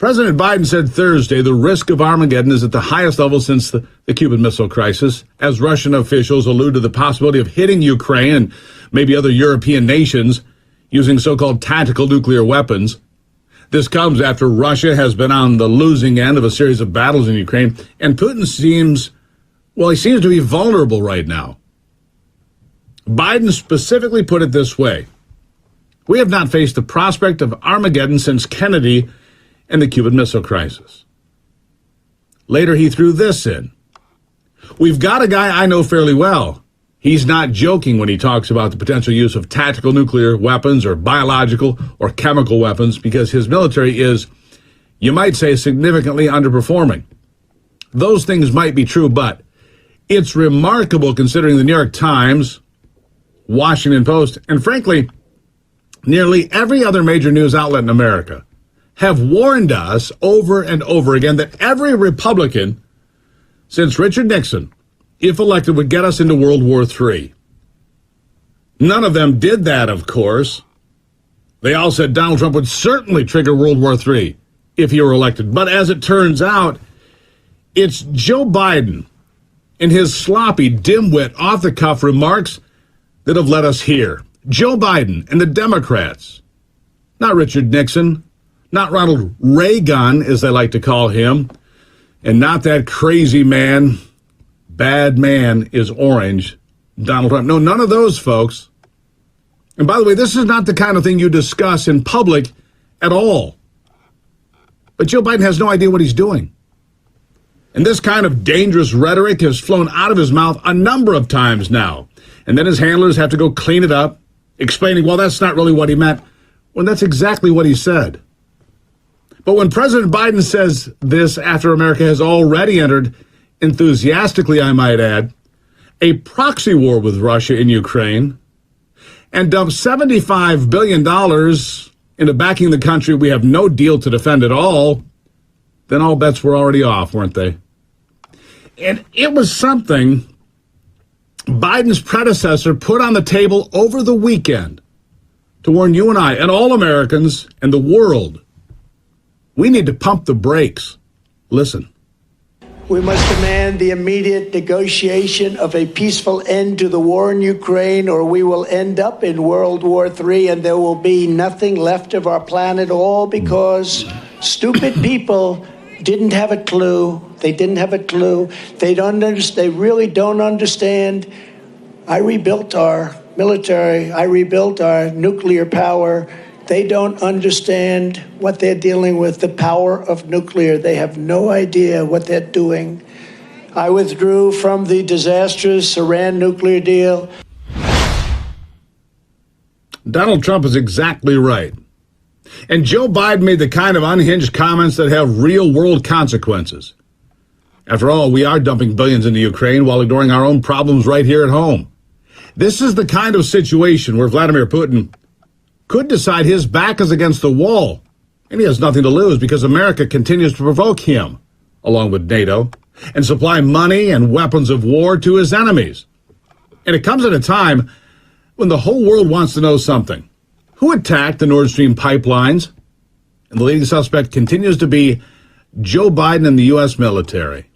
President Biden said Thursday the risk of Armageddon is at the highest level since the Cuban Missile Crisis, as Russian officials allude to the possibility of hitting Ukraine and maybe other European nations using so-called tactical nuclear weapons. This comes after Russia has been on the losing end of a series of battles in Ukraine, and Putin seems to be vulnerable right now. Biden specifically put it this way: "We have not faced the prospect of Armageddon since Kennedy and the Cuban Missile Crisis." Later, he threw this in: "We've got a guy I know fairly well. He's not joking when he talks about the potential use of tactical nuclear weapons or biological or chemical weapons, because his military is, you might say, significantly underperforming. Those things might be true, but it's remarkable considering the New York Times, Washington Post, and frankly, nearly every other major news outlet in America have warned us over and over again that every Republican since Richard Nixon, if elected, would get us into World War III. None of them did that, of course. They all said Donald Trump would certainly trigger World War III if he were elected. But as it turns out, it's Joe Biden and his sloppy, dimwit, off-the-cuff remarks that have led us here. Joe Biden and the Democrats, not Richard Nixon, not Ronald Reagan, as they like to call him, and not that crazy man, bad man is orange, Donald Trump. No, none of those folks. And by the way, this is not the kind of thing you discuss in public at all. But Joe Biden has no idea what he's doing. And this kind of dangerous rhetoric has flown out of his mouth a number of times now. And then his handlers have to go clean it up, explaining, well, that's not really what he meant, when that's exactly what he said. But when President Biden says this after America has already entered, enthusiastically I might add, a proxy war with Russia in Ukraine, and dumped $75 billion into backing the country we have no deal to defend at all, then all bets were already off, weren't they? And it was something Biden's predecessor put on the table over the weekend to warn you and I and all Americans and the world, we need to pump the brakes. Listen. We must demand the immediate negotiation of a peaceful end to the war in Ukraine, or we will end up in World War III, and there will be nothing left of our planet, all because stupid people didn't have a clue. They didn't have a clue. They really don't understand. I rebuilt our military. I rebuilt our nuclear power. They don't understand what they're dealing with, the power of nuclear. They have no idea what they're doing. I withdrew from the disastrous Iran nuclear deal. Donald Trump is exactly right. And Joe Biden made the kind of unhinged comments that have real-world consequences. After all, we are dumping billions into Ukraine while ignoring our own problems right here at home. This is the kind of situation where Vladimir Putin could decide his back is against the wall, and he has nothing to lose because America continues to provoke him, along with NATO, and supply money and weapons of war to his enemies. And it comes at a time when the whole world wants to know something. Who attacked the Nord Stream pipelines? And the leading suspect continues to be Joe Biden and the U.S. military.